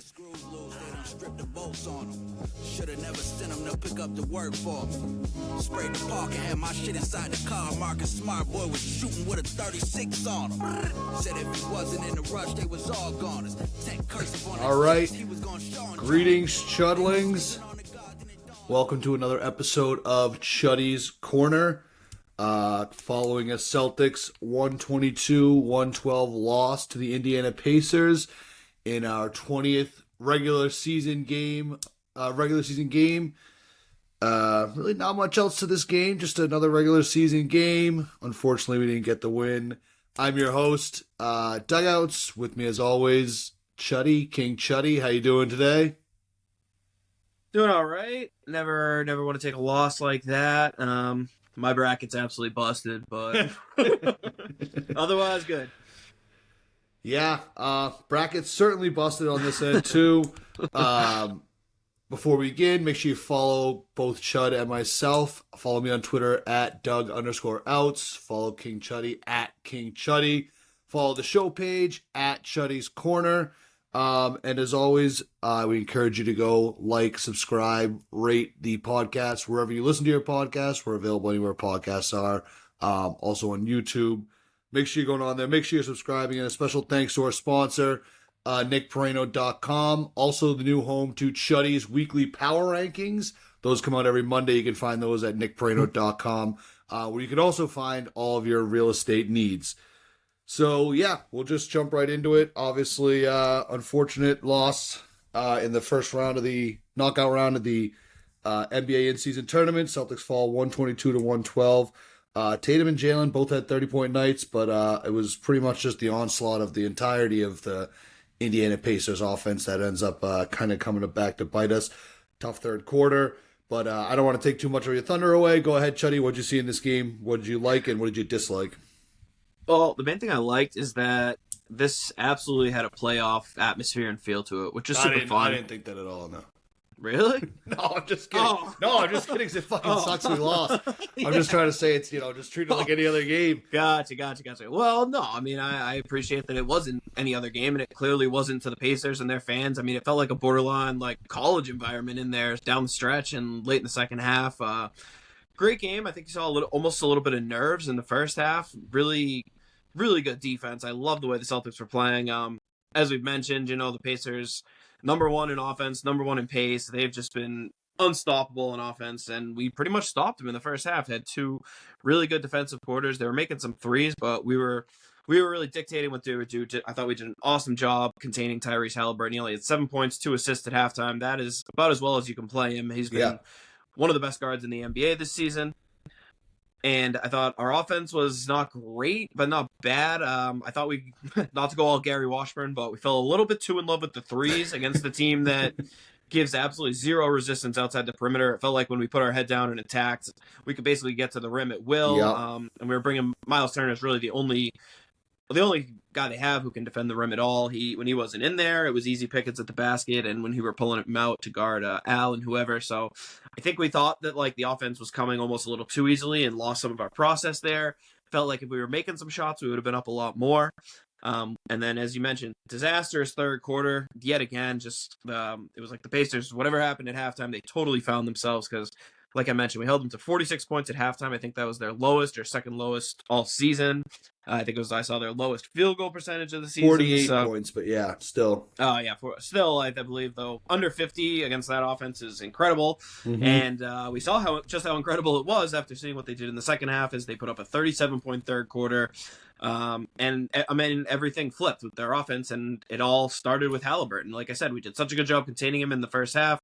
Screws loose, they done stripped the bolts on them. Should've never sent them to pick up the work for me. Sprayed the park and had my shit inside the car. Marcus Smart boy was shooting with a 36 on him. Said if he wasn't in the rush, they was all goners. All right. Greetings, Chudlings. Welcome to another episode of Chuddy's Corner. Following a Celtics 122-112 loss to the Indiana Pacers in our 20th regular season game. Really not much else to this game, just another regular season game. Unfortunately, we didn't get the win. I'm your host, Dugouts. With me as always, Chuddy, King Chuddy. How you doing today? Doing all right. Never want to take a loss like that. My bracket's absolutely busted, but otherwise good. Yeah, bracket's certainly busted on this end too. Before we begin, make sure you follow both Chud and myself. Follow me on Twitter at Doug_outs. Follow King Chuddy at King Chuddy. Follow the show page at Chuddy's Corner. And as always, we encourage you to go like, subscribe, rate the podcast wherever you listen to your podcast. We're available anywhere podcasts are. Also on YouTube. Make sure you're going on there. Make sure you're subscribing. And a special thanks to our sponsor, NickPareno.com. Also the new home to Chuddy's weekly power rankings. Those come out every Monday. You can find those at NickPareno.com, where you can also find all of your real estate needs. So, yeah, we'll just jump right into it. Obviously, unfortunate loss in the first round of the knockout round of the NBA in-season tournament. Celtics fall 122-112. Tatum and Jalen both had 30-point nights, but it was pretty much just the onslaught of the entirety of the Indiana Pacers offense that ends up kind of coming back to bite us. Tough third quarter, but I don't want to take too much of your thunder away. Go ahead, Chuddy. What did you see in this game? What did you like and what did you dislike? Well, the main thing I liked is that this absolutely had a playoff atmosphere and feel to it, which is super fun. I didn't think that at all, no. Really? No, I'm just kidding. Oh. No, I'm just kidding. It fucking sucks we lost. I'm just trying to say it's, just treat it like any other game. Gotcha. Well, no, I mean, I appreciate that it wasn't any other game, and it clearly wasn't to the Pacers and their fans. I mean, it felt like a borderline, college environment in there down the stretch and late in the second half. Great game. I think you saw almost a little bit of nerves in the first half. Really, really good defense. I love the way the Celtics were playing. As we've mentioned, the Pacers, number one in offense, number one in pace. They've just been unstoppable in offense, and we pretty much stopped them in the first half. Had two really good defensive quarters. They were making some threes, but we were really dictating what they would do. I thought we did an awesome job containing Tyrese Haliburton. He only had 7 points, 2 assists at halftime. That is about as well as you can play him. He's been one of the best guards in the NBA this season. And I thought our offense was not great, but not bad. I thought we, not to go all Gary Washburn, but we fell a little bit too in love with the threes against the team that gives absolutely zero resistance outside the perimeter. It felt like when we put our head down and attacked, we could basically get to the rim at will. Yep. And we were bringing Miles Turner is really the only guy they have who can defend the rim at all. When he wasn't in there, it was easy pickets at the basket, and when he were pulling him out to guard Al and whoever. So I think we thought that the offense was coming almost a little too easily and lost some of our process there. Felt like if we were making some shots, we would have been up a lot more. And then, as you mentioned, disastrous third quarter yet again. Just it was like the Pacers, whatever happened at halftime, they totally found themselves because, like I mentioned, we held them to 46 points at halftime. I think that was their lowest or second lowest all season. I think I saw their lowest field goal percentage of the season. 48 points, but yeah, still. Oh, yeah. Still, I believe, though, under 50 against that offense is incredible. Mm-hmm. And we saw how incredible it was after seeing what they did in the second half as they put up a 37-point third quarter. And, I mean, everything flipped with their offense, and it all started with Haliburton. Like I said, we did such a good job containing him in the first half.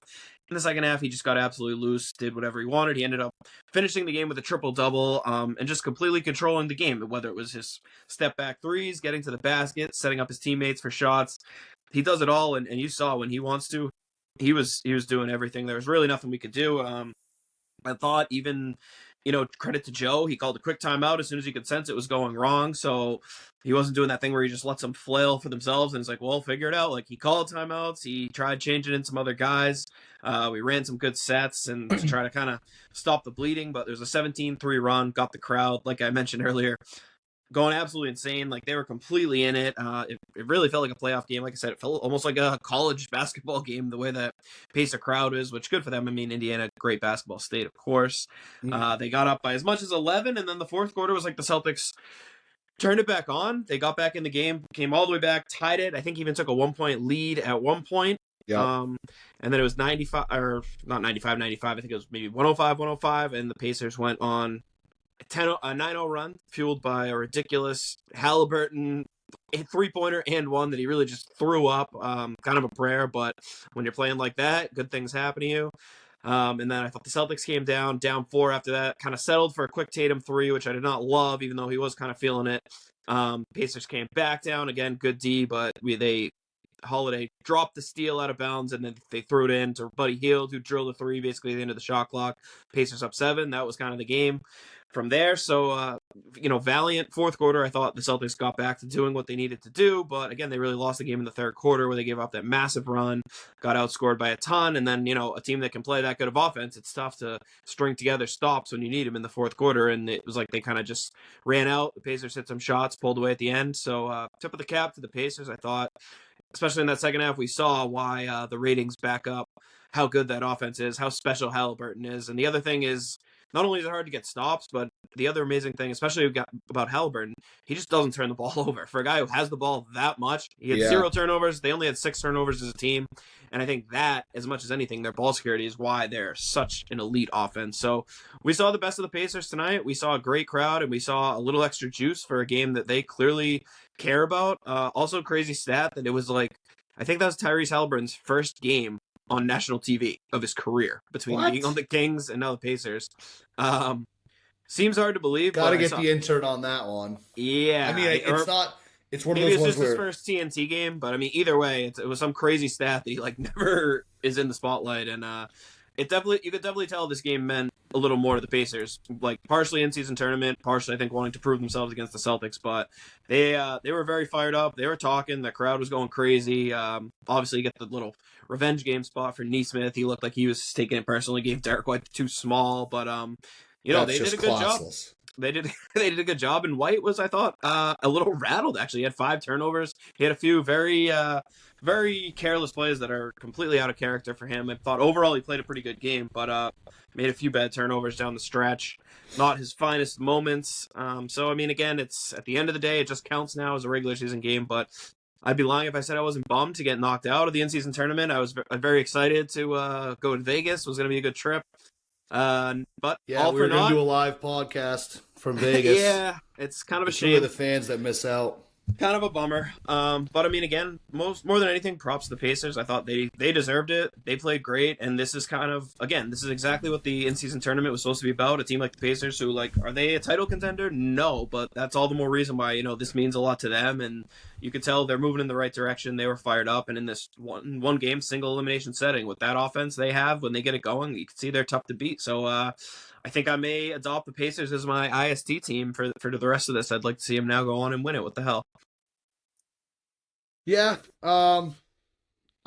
In the second half, he just got absolutely loose, did whatever he wanted. He ended up finishing the game with a triple-double and just completely controlling the game, whether it was his step-back threes, getting to the basket, setting up his teammates for shots. He does it all, and you saw when he wants to, he was doing everything. There was really nothing we could do. I thought even, credit to Joe, he called a quick timeout as soon as he could sense it was going wrong, so he wasn't doing that thing where he just lets them flail for themselves, and it's like, well, figure it out. He called timeouts, he tried changing in some other guys. We ran some good sets and to try to kind of stop the bleeding, but there's a 17-3 run, got the crowd, like I mentioned earlier, going absolutely insane. Like, they were completely in it. It really felt like a playoff game. Like I said, it felt almost like a college basketball game, the way that Pacer crowd is, which good for them. I mean, Indiana, great basketball state, of course. They got up by as much as 11, and then the fourth quarter was like the Celtics turned it back on. They got back in the game, came all the way back, tied it. I think even took a 1-point lead at one point. Yeah. And then it was 95, or not 95. I think it was maybe 105, and the Pacers went on a 9-0 run, fueled by a ridiculous Haliburton three-pointer and one that he really just threw up. Kind of a prayer, but when you're playing like that, good things happen to you. And then I thought the Celtics came down 4 after that, kind of settled for a quick Tatum 3, which I did not love, even though he was kind of feeling it. Pacers came back down again, good D, but Holiday dropped the steal out of bounds, and then they threw it in to Buddy Hield, who drilled a 3 basically at the end of the shot clock. Pacers up 7. That was kind of the game from there. So, valiant fourth quarter. I thought the Celtics got back to doing what they needed to do, but again, they really lost the game in the third quarter where they gave up that massive run, got outscored by a ton, and then, a team that can play that good of offense, it's tough to string together stops when you need them in the fourth quarter, and it was like they kind of just ran out. The Pacers hit some shots, pulled away at the end. So, tip of the cap to the Pacers. I thought, especially in that second half, we saw why the ratings back up how good that offense is, how special Haliburton is. And the other thing is, not only is it hard to get stops, but the other amazing thing, especially about Haliburton, he just doesn't turn the ball over. For a guy who has the ball that much, he had 0 turnovers. They only had 6 turnovers as a team. And I think that, as much as anything, their ball security is why they're such an elite offense. So we saw the best of the Pacers tonight. We saw a great crowd, and we saw a little extra juice for a game that they clearly care about. Also, crazy stat that it was like, I think that was Tyrese Haliburton's first game on national TV of his career, between being on the Kings and now the Pacers. Seems hard to believe. Gotta get the intern on that one. Yeah. I mean, it's one of maybe those ones it's just his first TNT game, but I mean, either way, it was some crazy stat that he never is in the spotlight, and you could definitely tell this game meant a little more to the Pacers, partially in-season tournament, partially I think wanting to prove themselves against the Celtics, but they were very fired up. They were talking. The crowd was going crazy. Obviously, you get the little revenge game spot for Nesmith. He looked like he was taking it personally. Gave Derek White too small, but they did a good job. They did a good job, and White was, I thought, a little rattled, actually. He had 5 turnovers. He had a few very, very careless plays that are completely out of character for him. I thought overall he played a pretty good game, but made a few bad turnovers down the stretch. Not his finest moments. So, I mean, again, it's at the end of the day, it just counts now as a regular season game, but I'd be lying if I said I wasn't bummed to get knocked out of the in-season tournament. I was very excited to go to Vegas. It was going to be a good trip. But yeah, we're going to do a live podcast from Vegas. Yeah, it's kind of a shame. For the fans that miss out. Kind of a bummer. But I mean, again, more than anything, props to the Pacers. I thought they deserved it. They played great, and this is this is exactly what the in-season tournament was supposed to be about. A team like the Pacers, who are they a title contender? No, but that's all the more reason why this means a lot to them, and you could tell they're moving in the right direction. They were fired up, and in this one game single elimination setting with that offense they have, when they get it going, you can see they're tough to beat. So I think I may adopt the Pacers as my IST team for the rest of this. I'd like to see them now go on and win it. What the hell? Yeah. I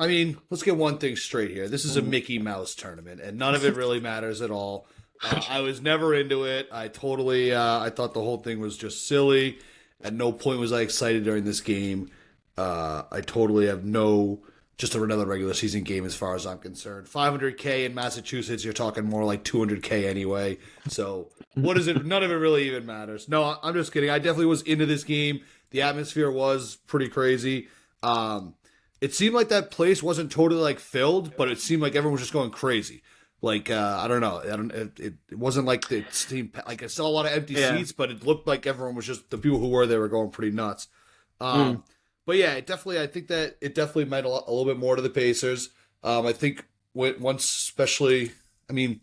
mean, let's get one thing straight here. This is a Mickey Mouse tournament, and none of it really matters at all. I was never into it. I thought the whole thing was just silly. At no point was I excited during this game. I totally have just another regular season game as far as I'm concerned. $500K in Massachusetts, you're talking more like $200K anyway. So what is it? None of it really even matters. No, I'm just kidding. I definitely was into this game. The atmosphere was pretty crazy. It seemed like that place wasn't totally filled, but it seemed like everyone was just going crazy. I don't know. It wasn't like it seemed like I saw a lot of empty seats, but it looked like everyone was just, the people who were there were going pretty nuts. But yeah, I think that it definitely meant a little bit more to the Pacers. I think once, especially, I mean,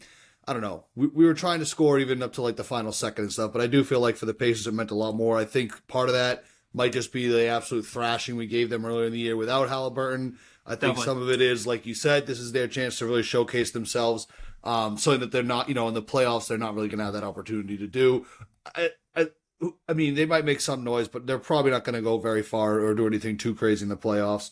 I don't know. We were trying to score even up to the final second and stuff, but I do feel like for the Pacers it meant a lot more. I think part of that might just be the absolute thrashing we gave them earlier in the year without Haliburton. I think some of it is, like you said, this is their chance to really showcase themselves, so that they're not, in the playoffs, they're not really going to have that opportunity to do. I mean, they might make some noise, but they're probably not going to go very far or do anything too crazy in the playoffs.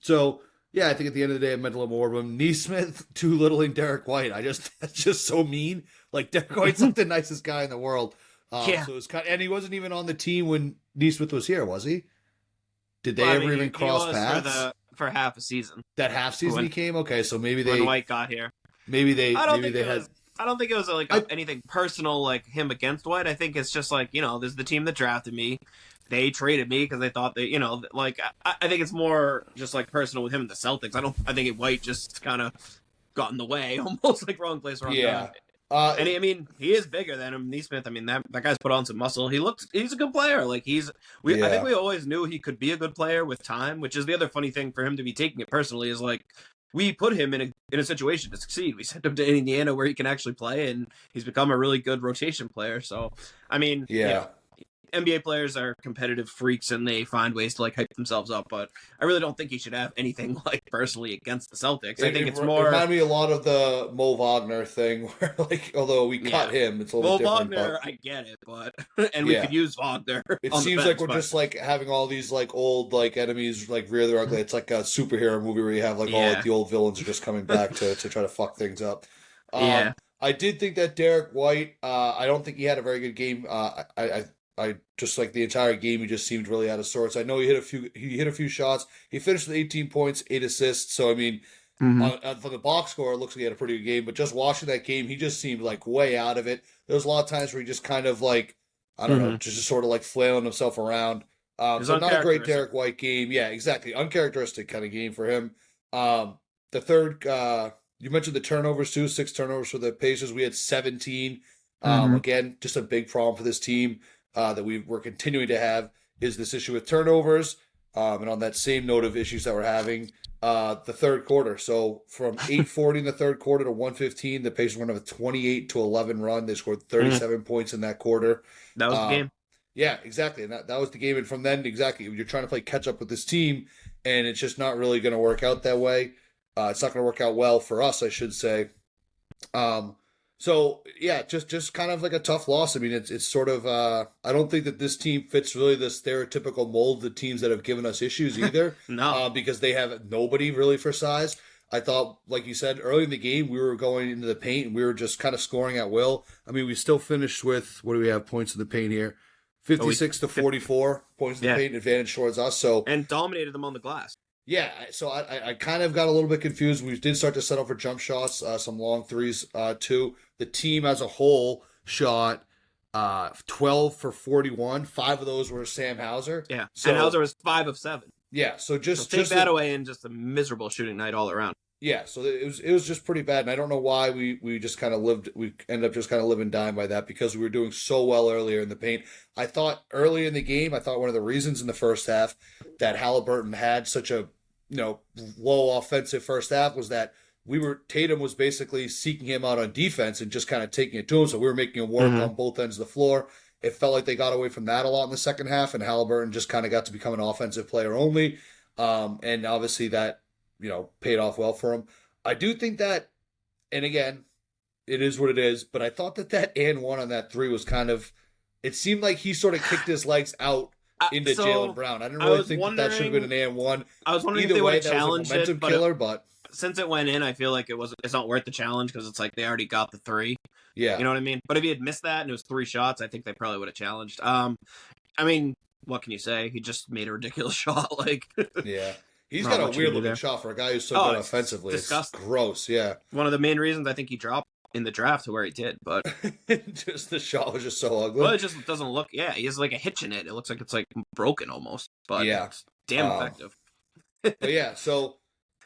So, yeah, I think at the end of the day, it meant a little more of them. Nesmith too littling Derek White. That's just so mean. Derek White's like the nicest guy in the world. Yeah. So it was and he wasn't even on the team when Neesmith was here, was he? Did they Well, I ever mean, even cross he was paths? for half a season. That half season When- he came? Okay, so maybe they When White got here. maybe they I don't maybe think they it had was. I don't think it was like anything personal, like him against White. I think it's just like, this is the team that drafted me. They traded me because they thought that, like I think it's more just like personal with him and the Celtics. I think White just kind of got in the way, almost like wrong place, wrong time. And he is bigger than him, Neesmith. I mean, that guy's put on some muscle. He's a good player. Like I think we always knew he could be a good player with time, which is the other funny thing for him to be taking it personally is like, we put him in a situation to succeed. We sent him to Indiana where he can actually play, and he's become a really good rotation player. So, I mean, NBA players are competitive freaks, and they find ways to like hype themselves up. But I really don't think he should have anything like personally against the Celtics. I think it's more. It reminded me a lot of the Mo Wagner thing, where like although we cut him, it's a little different. Wagner, I get it, but and we could use Wagner. It seems like we're just like having all these like old like enemies like rear their ugly. It's like a superhero movie where you have like all like the old villains are just coming back to try to fuck things up. I did think that Derek White. I don't think he had a very good game. I just like the entire game, he just seemed really out of sorts. I know he hit a few shots. He finished with 18 points, 8 assists. So I mean, from the box score, it looks like he had a pretty good game. But just watching that game, he just seemed like way out of it. There was a lot of times where he just kind of like, I don't know, just sort of like flailing himself around. So not a great Derek White game. Yeah, exactly, uncharacteristic kind of game for him. The third, you mentioned the turnovers too. 6 turnovers for the Pacers. We had 17. Again, just a big problem for this team. That we're continuing to have is this issue with turnovers. And on that same note of issues that we're having, the third quarter. So from 8:40 in the third quarter to 1:15, the Pacers went on a 28-11 run. They scored 37 points in that quarter. That was the game. Yeah, exactly. And that was the game. And from then, exactly, you're trying to play catch up with this team, and it's just not really going to work out that way. It's not going to work out well for us, I should say. So yeah, just kind of like a tough loss. I mean, it's sort of I don't think that this team fits really the stereotypical mold of the teams that have given us issues either. No, because they have nobody really for size. I thought, like you said, early in the game, we were going into the paint and we were just kind of scoring at will. I mean, we still finished with, what do we have points in the paint here? 56-44 points in the paint advantage towards us. So and dominated them on the glass. Yeah, so I kind of got a little bit confused. We did start to settle for jump shots, some long threes too. The team as a whole shot 12 for 41. 5 of those were Sam Hauser. Yeah, so, and Hauser was 5 of 7. Yeah, so just take that away and just a miserable shooting night all around. Yeah, so it was just pretty bad, and I don't know why we just kind of ended up just kind of living dying by that because we were doing so well earlier in the paint. I thought early in the game, one of the reasons in the first half that Haliburton had such a low offensive first half was that Tatum was basically seeking him out on defense and just kind of taking it to him, so we were making him work on both ends of the floor. It felt like they got away from that a lot in the second half, and Haliburton just kind of got to become an offensive player only, and obviously that paid off well for him. I do think that, and again, it is what it is, but I thought that and one on that 3 was kind of, it seemed like he sort of kicked his legs out into Jaylen Brown. I didn't really think that should have been an and one. I was wondering if they would have challenged it, but since it went in, I feel like it's not worth the challenge because it's like they already got the 3. Yeah. You know what I mean? But if he had missed that and it was 3 shots, I think they probably would have challenged. I mean, what can you say? He just made a ridiculous shot. Yeah. He's got a weird looking shot for a guy who's so good offensively. Disgusting. It's gross, yeah. One of the main reasons I think he dropped in the draft to where he did, but just the shot was just so ugly. Well, it just doesn't look. Yeah, he has like a hitch in it. It looks like it's like broken almost. But yeah, it's damn effective. But yeah, so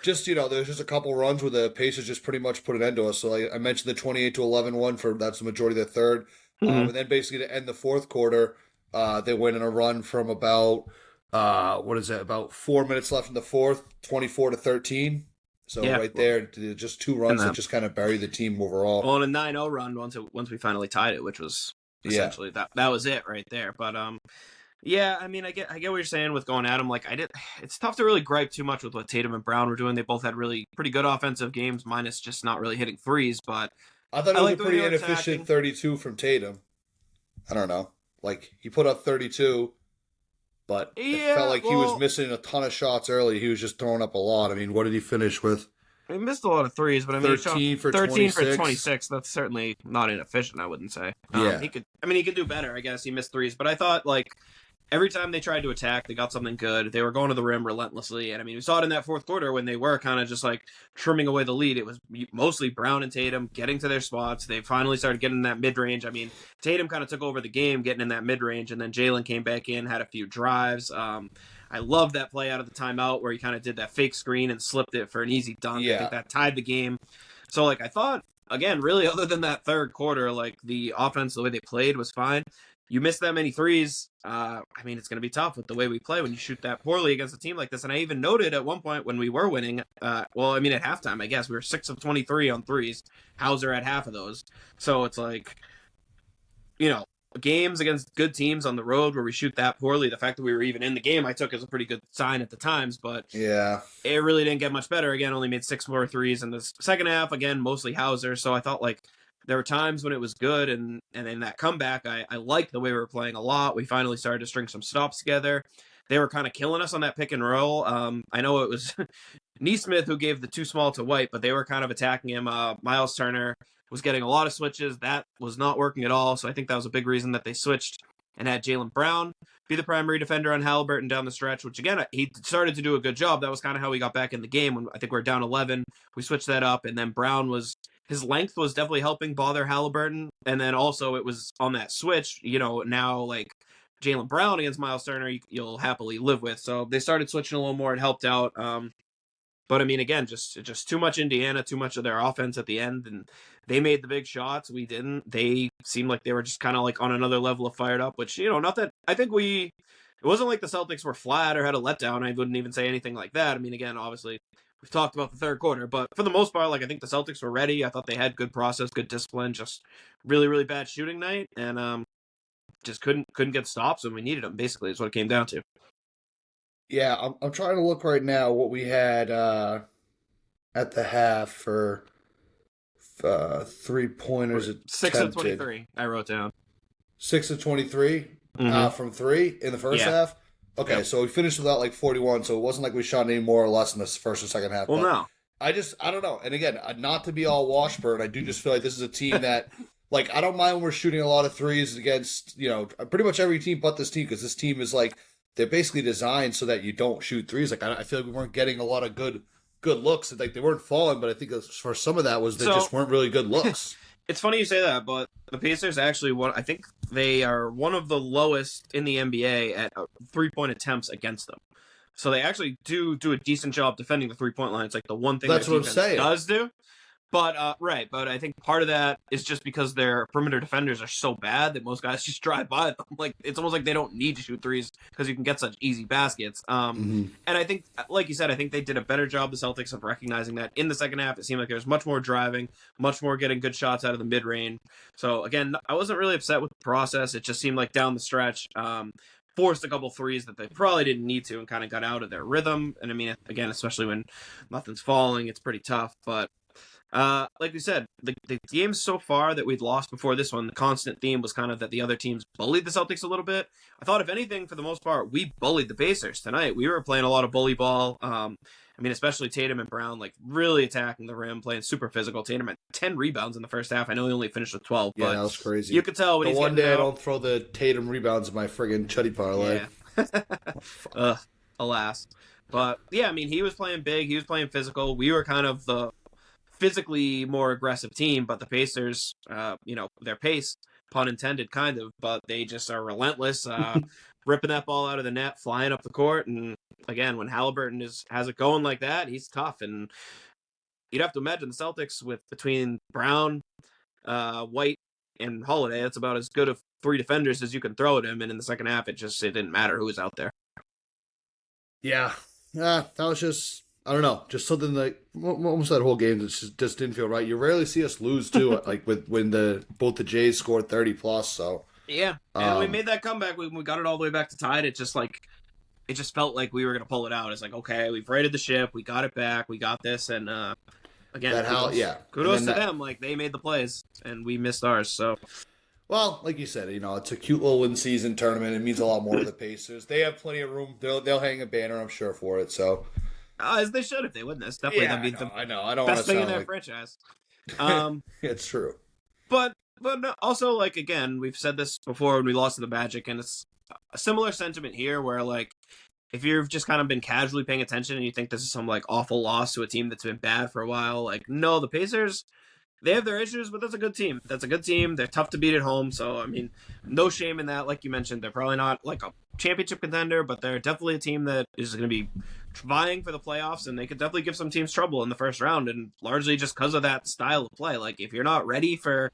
just there's just a couple runs where the Pacers just pretty much put an end to us. So I mentioned the 28-11 one for that's the majority of the third, and then basically to end the fourth quarter, they went in a run from about. About 4 minutes left in the fourth, 24-13. So right there, just 2 runs that just kind of buried the team overall. Well, in a 9-0 run once we finally tied it, which was essentially that was it right there. But yeah, I mean, I get what you're saying with going at him. It's tough to really gripe too much with what Tatum and Brown were doing. They both had really pretty good offensive games, minus just not really hitting threes. But I thought it was a pretty inefficient 32 from Tatum. I don't know, he put up 32. But it felt like he was missing a ton of shots early. He was just throwing up a lot. I mean, what did he finish with? He missed a lot of threes, but I mean, 13 for 13 26. for 26. That's certainly not inefficient, I wouldn't say. Yeah. He could do better, I guess. He missed threes, but I thought, like, every time they tried to attack, they got something good. They were going to the rim relentlessly. And I mean, we saw it in that fourth quarter when they were kind of just like trimming away the lead. It was mostly Brown and Tatum getting to their spots. They finally started getting in that mid range. I mean, Tatum kind of took over the game getting in that mid range, and then Jalen came back in, had a few drives. I love that play out of the timeout where he kind of did that fake screen and slipped it for an easy dunk. Yeah. I think that tied the game. So, like, I thought, again, really, other than that third quarter, like, the offense, the way they played was fine. You miss that many threes, I mean, it's going to be tough with the way we play when you shoot that poorly against a team like this. And I even noted at one point when we were winning, at halftime, I guess, we were 6 of 23 on threes. Hauser had half of those. So it's like, games against good teams on the road where we shoot that poorly, the fact that we were even in the game, I took as a pretty good sign at the times. But yeah, it really didn't get much better. Again, only made 6 more threes in the second half. Again, mostly Hauser. So I thought, like, there were times when it was good, and in that comeback, I liked the way we were playing a lot. We finally started to string some stops together. They were kind of killing us on that pick and roll. I know it was Neesmith who gave the too small to White, but they were kind of attacking him. Miles Turner was getting a lot of switches. That was not working at all, so I think that was a big reason that they switched and had Jaylen Brown be the primary defender on Haliburton down the stretch, which, again, he started to do a good job. That was kind of how we got back in the game when I think we were down 11. We switched that up, and then Brown his length was definitely helping bother Haliburton. And then also it was on that switch, now like Jaylen Brown against Miles Turner, you'll happily live with. So they started switching a little more. It helped out. But I mean, again, just too much Indiana, too much of their offense at the end. And they made the big shots. We didn't. They seemed like they were just kind of like on another level of fired up, which, not that I think it wasn't like the Celtics were flat or had a letdown. I wouldn't even say anything like that. I mean, again, obviously, we've talked about the third quarter, but for the most part, like, I think the Celtics were ready. I thought they had good process, good discipline, just really, really bad shooting night, and just couldn't get stops when we needed them, basically, is what it came down to. Yeah, I'm trying to look right now what we had at the half for 3-pointers attempted. 6 of 23, I wrote down. 6 of 23 from 3 in the first half? Okay, yep. So we finished without like 41, so it wasn't like we shot any more or less in the first or second half. Well, no. I don't know. And again, not to be all Washburn, I do just feel like this is a team that, like, I don't mind when we're shooting a lot of threes against, pretty much every team but this team, because this team is like, they're basically designed so that you don't shoot threes. Like, I feel like we weren't getting a lot of good looks. Like, they weren't falling, but I think for some of that was they just weren't really good looks. It's funny you say that, but the Pacers actually, I think they are one of the lowest in the NBA at 3-point attempts against them. So they actually do a decent job defending the 3-point line. It's like the one thing that defense does do. But but I think part of that is just because their perimeter defenders are so bad that most guys just drive by them. Like, it's almost like they don't need to shoot threes because you can get such easy baskets. And I think, like you said, I think they did a better job, the Celtics, of recognizing that in the second half. It seemed like there was much more driving, much more getting good shots out of the mid range. So again, I wasn't really upset with the process. It just seemed like down the stretch, forced a couple threes that they probably didn't need to and kind of got out of their rhythm. And I mean, again, especially when nothing's falling, it's pretty tough. But like we said, the games so far that we'd lost before this one, the constant theme was kind of that the other teams bullied the Celtics a little bit. I thought, if anything, for the most part, we bullied the Pacers tonight. We were playing a lot of bully ball. I mean, especially Tatum and Brown, like, really attacking the rim, playing super physical. Tatum had 10 rebounds in the first half. I know he only finished with 12. Yeah, but that was crazy. You could tell when the he's one day out. I don't throw the Tatum rebounds in my friggin' Chuddy parlay. Yeah. Alas. But, yeah, I mean, he was playing big. He was playing physical. We were kind of the physically more aggressive team, but the Pacers, their pace, pun intended, kind of, but they just are relentless, ripping that ball out of the net, flying up the court. And again, when Haliburton has it going like that, he's tough. And you'd have to imagine the Celtics between Brown, White, and Holiday, that's about as good of 3 defenders as you can throw at him. And in the second half, it didn't matter who was out there. Yeah. That was just, I don't know, just something like almost that whole game just didn't feel right. You rarely see us lose too, like when both the Jays scored 30 plus. So yeah, and we made that comeback. We got it all the way back to tied. It just felt like we were gonna pull it out. It's like, okay, we've raided the ship, we got it back, we got this, and again, kudos to them. Like, they made the plays and we missed ours. So. Well, like you said, it's a cute little in-season tournament. It means a lot more to the Pacers. They have plenty of room. They'll hang a banner, I'm sure, for it. So As they should if they win this. Definitely, that'd be the I know. I don't best want to thing in sound their like franchise. it's true. But also, like, again, we've said this before when we lost to the Magic, and it's a similar sentiment here where, like, if you've just kind of been casually paying attention and you think this is some, like, awful loss to a team that's been bad for a while, like, no, the Pacers, they have their issues, but that's a good team. That's a good team. They're tough to beat at home, so, I mean, no shame in that. Like you mentioned, they're probably not, like, a championship contender, but they're definitely a team that is going to be vying for the playoffs, and they could definitely give some teams trouble in the first round, and largely just because of that style of play. Like, if you're not ready for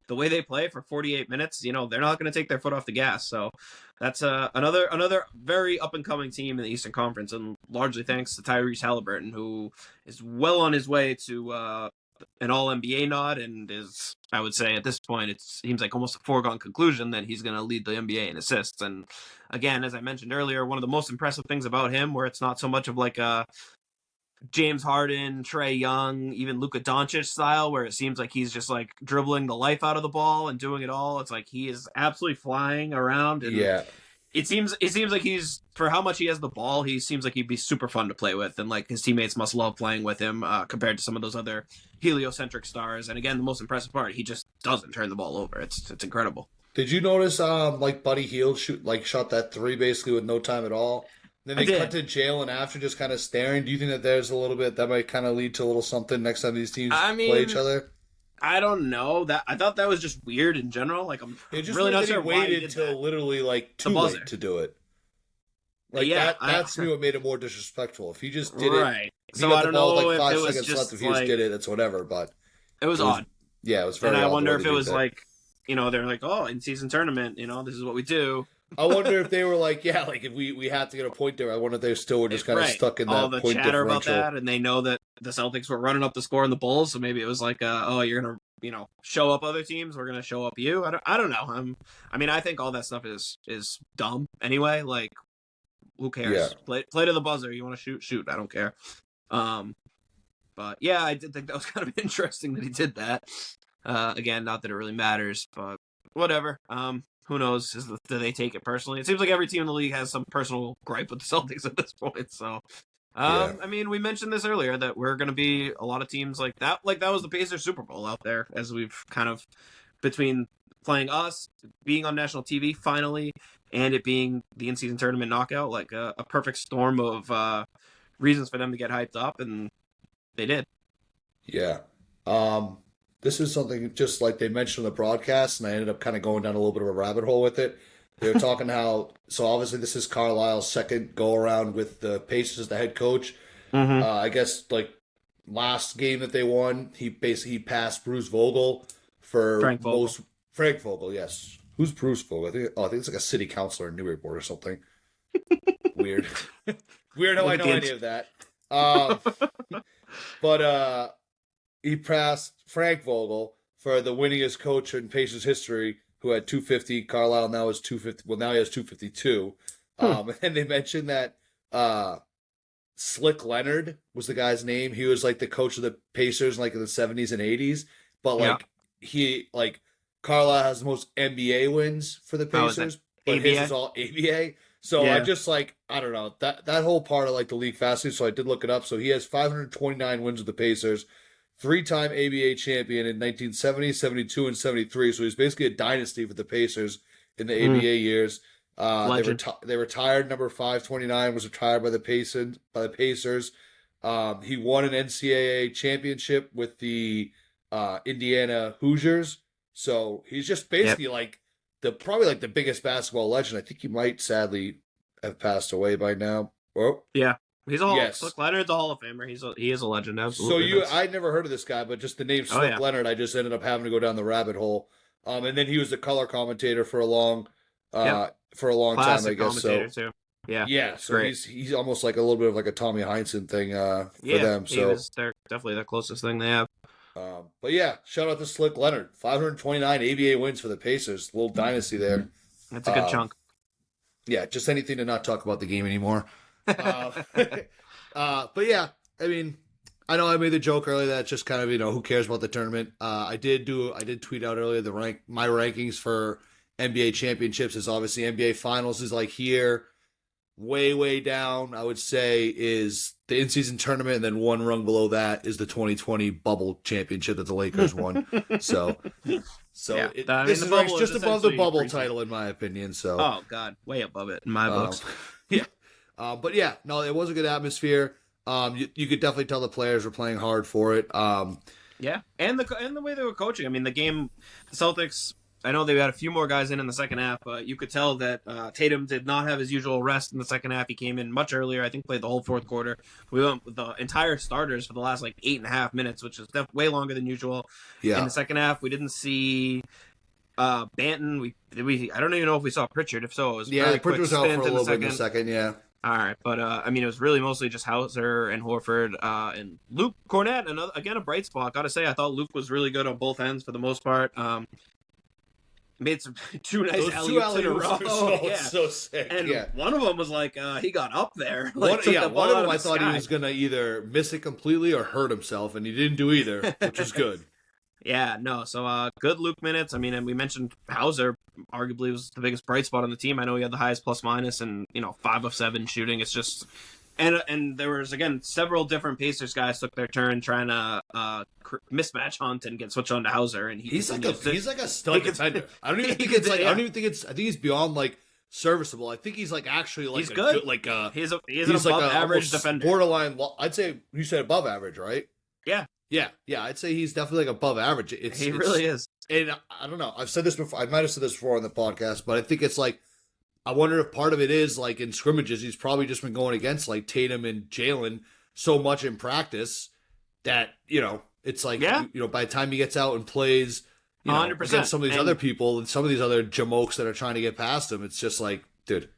the way they play for 48 minutes, they're not going to take their foot off the gas. So that's another very up-and-coming team in the Eastern Conference, and largely thanks to Tyrese Haliburton, who is well on his way to an All-NBA nod, and is, I would say, at this point, it seems like almost a foregone conclusion that he's going to lead the NBA in assists. And again, as I mentioned earlier, one of the most impressive things about him, where it's not so much of like a James Harden, Trae Young, even Luka Doncic style, where it seems like he's just like dribbling the life out of the ball and doing it all. It's like he is absolutely flying around, and it seems like he's, for how much he has the ball, he seems like he'd be super fun to play with, and like his teammates must love playing with him compared to some of those other heliocentric stars. And again, the most impressive part, he just doesn't turn the ball over. It's incredible. Did you notice like Buddy Hield shot that three basically with no time at all? Then they cut to Jalen after, just kind of staring. Do you think that there's a little bit that might kind of lead to a little something next time these teams play each other? I don't know. I thought that was just weird in general. Like, I'm really not sure why he waited did till that. literally like too late to do it. Like that's me what made it more disrespectful. If he just did it, right? So I don't know like 5 seconds left. If he just did it, that's whatever. But it was odd. Yeah, it was very. And I wonder if it was like, they're like, oh, in season tournament, this is what we do. I wonder if they were like, like if we have to get a point there. I wonder if they still were just kind of stuck in that all the point chatter differential. about that, and they know that the Celtics were running up the score in the Bulls, so maybe it was like, oh, you're gonna show up other teams, we're gonna show up you. I don't know. I think all that stuff is dumb anyway. Like, who cares? Yeah. Play to the buzzer. You want to shoot. I don't care. But yeah, I did think that was kind of interesting that he did that. Again, not that it really matters, but whatever. Who knows? Do they take it personally? It seems like every team in the league has some personal gripe with the Celtics at this point. So, we mentioned this earlier that we're going to be a lot of teams like that. Like, that was the Pacers Super Bowl out there, as we've kind of, between playing us, being on national TV finally, and it being the in-season tournament knockout, like a perfect storm of reasons for them to get hyped up, and they did. Yeah. This is something just like they mentioned on the broadcast, and I ended up kind of going down a little bit of a rabbit hole with it. They were talking so obviously this is Carlisle's second go-around with the Pacers as the head coach. Mm-hmm. I guess, like, last game that they won, he passed Bruce Vogel for Frank Vogel, yes. Who's Bruce Vogel? I think it's like a city councilor in Newburyport or something. Weird. Weird how I know any of that. But he passed Frank Vogel for the winningest coach in Pacers history, who had 250. Carlisle now is 250. Well, now he has 252. And then they mentioned that Slick Leonard was the guy's name. He was like the coach of the Pacers like in the 70s and 80s. But Carlisle has the most NBA wins for the Pacers, but his is all ABA. So I'm just like, I don't know, that whole part of like the league fascinates. So I did look it up. So he has 529 wins with the Pacers. 3-time ABA champion in 1970, 72, and 73. So he's basically a dynasty for the Pacers in the ABA years. They retired. Number 529 was retired by the Pacers. He won an NCAA championship with the Indiana Hoosiers. So he's just basically like probably the biggest basketball legend. I think he might sadly have passed away by now. Oh. Yeah. He's a Slick Leonard's a Hall of Famer. He is a legend, absolutely. So I'd never heard of this guy, but just the name Slick Leonard, I just ended up having to go down the rabbit hole. And then he was the color commentator for a long time, I guess. So too. So he's almost like a little bit of like a Tommy Heinsohn thing for them. So they're definitely the closest thing they have. But yeah, shout out to Slick Leonard. 529 ABA wins for the Pacers. Little dynasty there. That's a good chunk. Yeah, just anything to not talk about the game anymore. But yeah, I mean, I know I made the joke earlier that it's just kind of, who cares about the tournament. I did tweet out earlier my rankings for NBA championships is obviously NBA finals is like here. way down, I would say, is the in-season tournament, and then one rung below that is the 2020 bubble championship that the Lakers won. So Yeah. this the is bubble just is above the essentially bubble pre-season. title, in my opinion. So, Oh God, way above it in my books. yeah. But yeah, no, it was a good atmosphere. You could definitely tell the players were playing hard for it. Yeah, and the way they were coaching. I mean, the game, the Celtics. I know they had a few more guys in the second half, but you could tell that Tatum did not have his usual rest in the second half. He came in much earlier. I think played the whole fourth quarter. We went with the entire starters for the last 8.5 minutes, which is way longer than usual. Yeah. In the second half, we didn't see Banton. We I don't even know if we saw Pritchard. If so, it was very Pritchard was out stint for a little bit in the second. Yeah. All right, but I mean, it was really mostly just Hauser and Horford and Luke Cornett. Again, a bright spot. Got to say, I thought Luke was really good on both ends for the most part. Made some two nice alley-oops in a row. So sick. And yeah. one of them was he got up there. One of them I thought sky. he was gonna either miss it completely or hurt himself, and he didn't do either, which is good. Yeah, no. So good Luke minutes. I mean, and we mentioned Hauser arguably was the biggest bright spot on the team. I know he had the highest plus minus and 5 of 7 shooting. It's just and there was again several different Pacers guys took their turn trying to mismatch hunt and get switched on to Hauser, and he's like a stud defender. I don't even think it's I think he's beyond serviceable. I think he's actually he's good. He's an above average defender. Borderline. I'd say you said above average, right? Yeah. Yeah, I'd say he's definitely above average. He really is. And I don't know. I've said this before. I might have said this before on the podcast, but I think it's I wonder if part of it is in scrimmages, he's probably just been going against Tatum and Jalen so much in practice that it's by the time he gets out and plays, 100%. Against some of these other people and some of these other jamokes that are trying to get past him, it's just dude,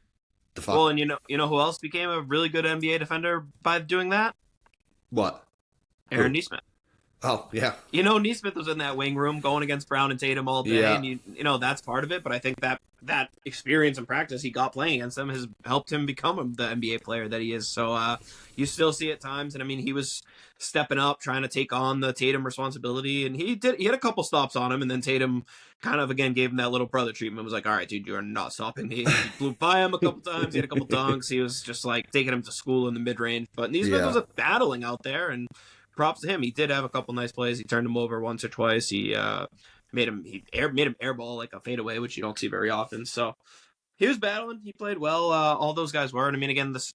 the fuck. Well, and you know who else became a really good NBA defender by doing that? What? Aaron Nesmith. Oh, yeah. Nesmith was in that wing room going against Brown and Tatum all day, yeah. and that's part of it. But I think that experience and practice he got playing against them has helped him become the NBA player that he is. So you still see at times, and I mean, he was stepping up, trying to take on the Tatum responsibility, and he had a couple stops on him, and then Tatum kind of again gave him that little brother treatment. Was like, all right, dude, you're not stopping me. He blew by him a couple times. He had a couple dunks. He was just taking him to school in the mid range. But Nesmith was battling out there, and props to him. He did have a couple nice plays. He turned him over once or twice. He made him airball a fadeaway, which you don't see very often. So he was battling. He played well. All those guys were. And I mean, again, the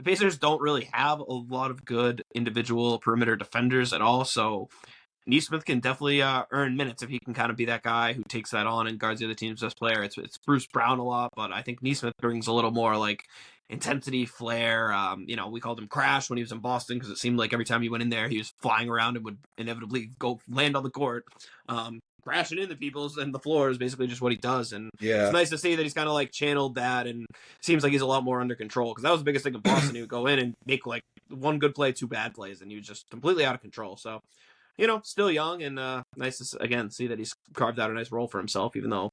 Pacers don't really have a lot of good individual perimeter defenders at all. So Nesmith can definitely earn minutes if he can kind of be that guy who takes that on and guards the other team's best player. It's Bruce Brown a lot, but I think Nesmith brings a little more intensity, flair. We called him Crash when he was in Boston because it seemed like every time he went in there, he was flying around and would inevitably go land on the court. Crashing into people's and the floor is basically just what he does. And it's nice to see that he's kind of channeled that and seems like he's a lot more under control because that was the biggest thing in Boston. He would go in and make one good play, 2 bad plays, and he was just completely out of control. So, still young and nice to, again, see that he's carved out a nice role for himself, even though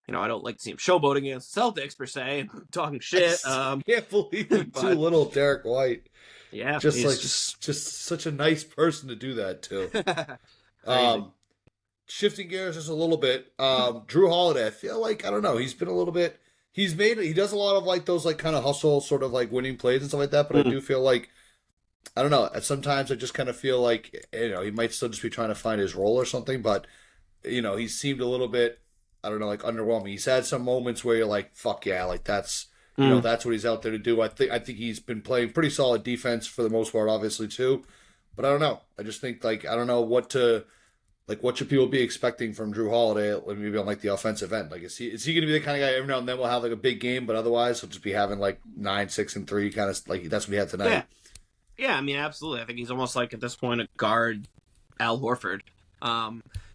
I don't like to see him showboating against the Celtics per se and talking shit. I can't believe too little Derek White. Yeah. Just such a nice person to do that too. Shifting gears just a little bit. Jrue Holiday, I feel I don't know, he's been a little bit, he does a lot of those kind of hustle sort of winning plays and stuff like that, but I do feel I don't know, sometimes I just kind of feel he might still just be trying to find his role or something, but he seemed a little bit, I don't know, underwhelming. He's had some moments where you're fuck yeah, that's that's what he's out there to do. I think he's been playing pretty solid defense for the most part, obviously too. But I don't know. I just think I don't know what should people be expecting from Jrue Holiday, maybe on the offensive end? Is he going to be the kind of guy every now and then will have a big game, but otherwise he'll just be having 9, 6, and 3 kind of that's what he had tonight. Yeah, I mean, absolutely. I think he's almost at this point a guard Al Horford.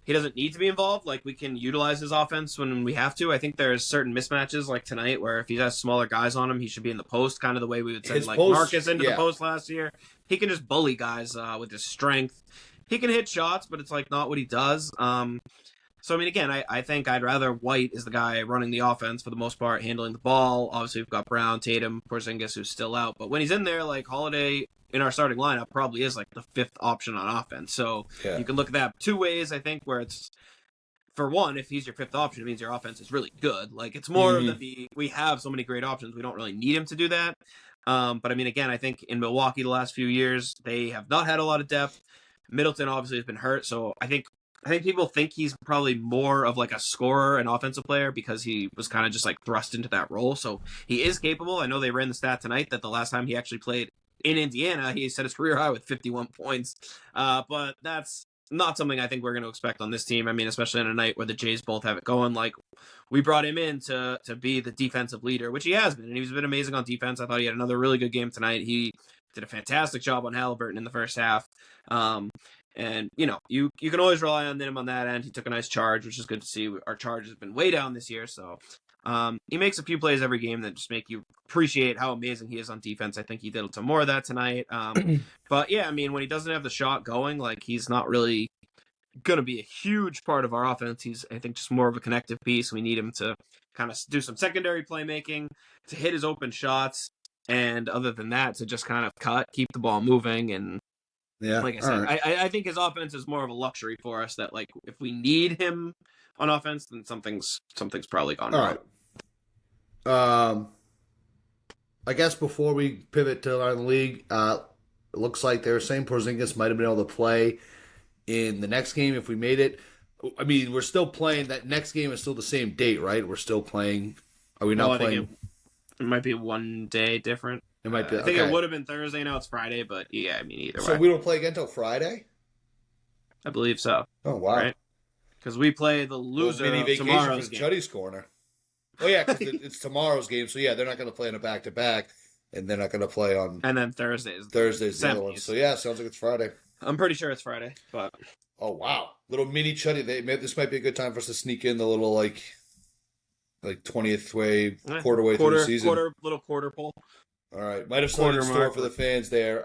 He doesn't need to be involved. We can utilize his offense when we have to. I think there's certain mismatches tonight where if he has smaller guys on him, he should be in the post, kind of the way we would send Marcus into the post last year. He can just bully guys with his strength. He can hit shots, but it's not what he does. So, I mean, again, I think I'd rather White is the guy running the offense for the most part, handling the ball. Obviously, we've got Brown, Tatum, Porzingis, who's still out. But when he's in there, Holiday in our starting lineup probably is the 5th option on offense. So you can look at that 2 ways, I think, where it's for one, if he's your fifth option, it means your offense is really good. Like, it's more that we have so many great options, we don't really need him to do that. But I mean, again, I think in Milwaukee the last few years, they have not had a lot of depth. Middleton obviously has been hurt, so I think people think he's probably more of like a scorer and offensive player because he was kind of just like thrust into that role. So he is capable. I know they ran the stat tonight that the last time he actually played in Indiana, he set his career high with 51 points. But that's not something I think we're going to expect on this team. I mean, especially on a night where the Jays both have it going. Like, we brought him in to be the defensive leader, which he has been, and he's been amazing on defense. I thought he had another really good game tonight. He did a fantastic job on Haliburton in the first half. And, you know, you can always rely on him on that end. He took a nice charge, which is good to see. Our charge has been way down this year, so he makes a few plays every game that just make you appreciate how amazing he is on defense. I think he did some more of that tonight. But yeah, I mean, when he doesn't have the shot going, like, he's not really going to be a huge part of our offense. He's, I think, just more of a connective piece. We need him to kind of do some secondary playmaking, to hit his open shots, and other than that, to just kind of keep the ball moving. And like I said, right. I think his offense is more of a luxury for us, that, like, if we need him on offense, then something's probably gone wrong. All right. I guess before we pivot to around the league, it looks like they were saying Porzingis might have been able to play in the next game if we made it. I mean, we're still playing. That next game is still the same date, right? We're still playing. Are we not playing? It might be one day different. It might be. I think it would have been Thursday. Now it's Friday, but yeah, I mean, either way. So we don't play again until Friday? I believe so. Oh, wow. Right? Because we play the loser of tomorrow's game. Chuddy's corner. Oh, yeah, because it's tomorrow's game. So, yeah, they're not going to play in a back-to-back, and they're not going to play on... And then Thursday's the other one. So, yeah, sounds like it's Friday. I'm pretty sure it's Friday, but... Oh, wow. Little mini Chuddy. This might be a good time for us to sneak in the little, like 20th way, quarter way through the season. Little quarter pull. All right. Might have started in store for the fans there.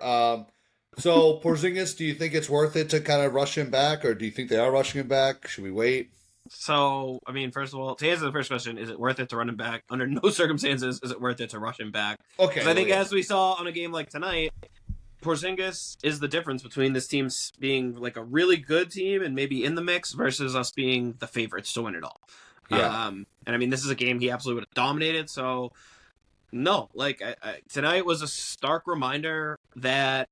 So, Porzingis, do you think it's worth it to kind of rush him back, or do you think they are rushing him back? Should we wait? So, I mean, first of all, to answer the first question, is it worth it to run him back? Under no circumstances is it worth it to rush him back. Okay. Because I think as we saw on a game like tonight, Porzingis is the difference between this team being like a really good team and maybe in the mix versus us being the favorites to win it all. Yeah. And I mean, this is a game he absolutely would have dominated. So, no, like tonight was a stark reminder that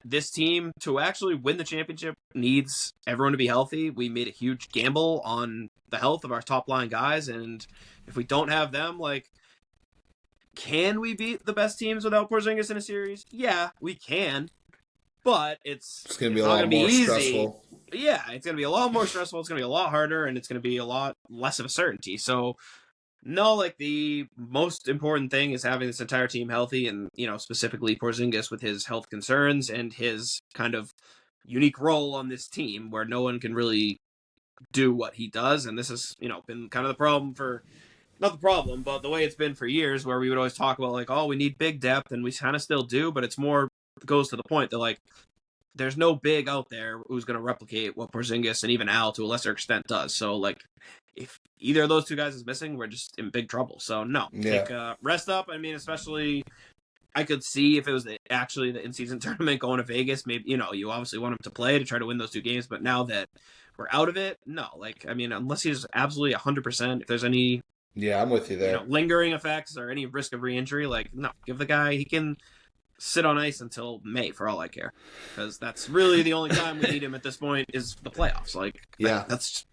this team, to actually win the championship, needs everyone to be healthy. We made a huge gamble on the health of our top line guys, and if we don't have them, like, can we beat the best teams without Porzingis in a series? Yeah, we can, but it's going to be a lot more stressful. Yeah, it's going to be a lot more stressful. It's going to be a lot harder, and it's going to be a lot less of a certainty. So, no, like, the most important thing is having this entire team healthy, and, you know, specifically Porzingis with his health concerns and his kind of unique role on this team where no one can really do what he does. And this has, you know, been kind of the problem for, not the problem, but the way it's been for years, where we would always talk about, like, oh, we need big depth, and we kind of still do, but it's more goes to the point that, like, there's no big out there who's going to replicate what Porzingis and even Al to a lesser extent does. So, like, if either of those two guys is missing, we're just in big trouble. So, no. Take rest up. I mean, especially, I could see if it was actually the in-season tournament going to Vegas, maybe, you know, you obviously want him to play to try to win those two games. But now that we're out of it, no. Like, I mean, unless he's absolutely 100%, if there's any... Yeah, I'm with you there. You know, lingering effects or any risk of re-injury, like, no. Give the guy... He can sit on ice until May, for all I care. Because that's really the only time we need him at this point is the playoffs. Like, yeah. That's...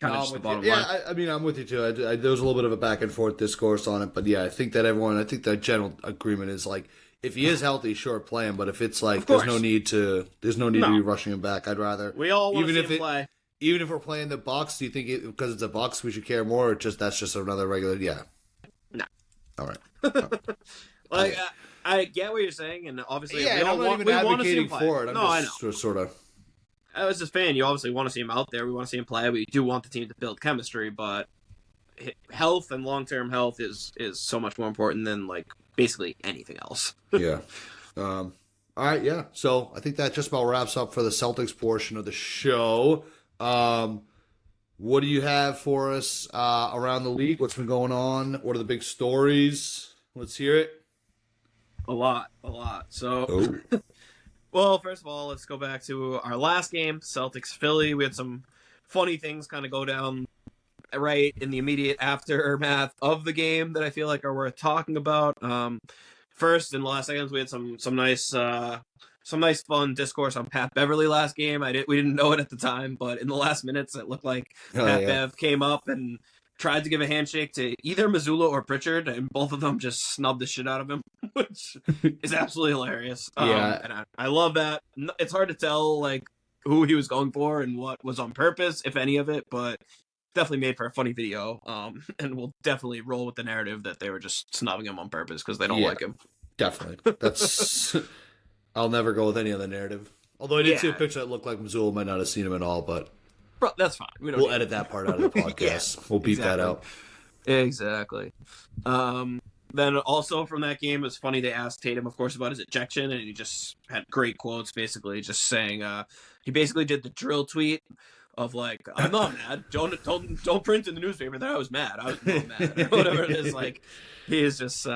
kind of just the bottom line. Yeah, I mean, I'm with you too. There was a little bit of a back and forth discourse on it, but yeah, I think the general agreement is like, if he is healthy, sure, play him. But if it's like, there's no need to be rushing him back. I'd rather we all want to see him play. Even if we're playing the Bucks, do you think because it's a Bucks we should care more, or that's just another regular? Yeah. No. All right. Like I get what you're saying, and obviously we all want to see him play. For it. I know. Sort of. As a fan, you obviously want to see him out there. We want to see him play. We do want the team to build chemistry, but health and long-term health is so much more important than, like, basically anything else. Yeah. All right, yeah. So I think that just about wraps up for the Celtics portion of the show. What do you have for us around the league? What's been going on? What are the big stories? Let's hear it. A lot. So... Well, first of all, let's go back to our last game, Celtics-Philly. We had some funny things kind of go down right in the immediate aftermath of the game that I feel like are worth talking about. First, in the last seconds, we had some nice fun discourse on Pat Beverly last game. We didn't know it at the time, but in the last minutes, it looked like Pat Bev came up and tried to give a handshake to either Missoula or Pritchard, and both of them just snubbed the shit out of him, which is absolutely hilarious. And I love that. It's hard to tell like who he was going for and what was on purpose, if any of it, but definitely made for a funny video. And we'll definitely roll with the narrative that they were just snubbing him on purpose because they don't like him. Definitely. That's I'll never go with any other narrative. Although I did see a picture that looked like Missoula might not have seen him at all, but bro, that's fine. We'll edit that part out of the podcast. We'll beat that out. Exactly. Then also from that game, it was funny they asked Tatum, of course, about his ejection, and he just had great quotes, basically just saying, he basically did the drill tweet of like, I'm not mad. Don't print in the newspaper that I was mad. I was not mad. Or whatever it is. Like, he is just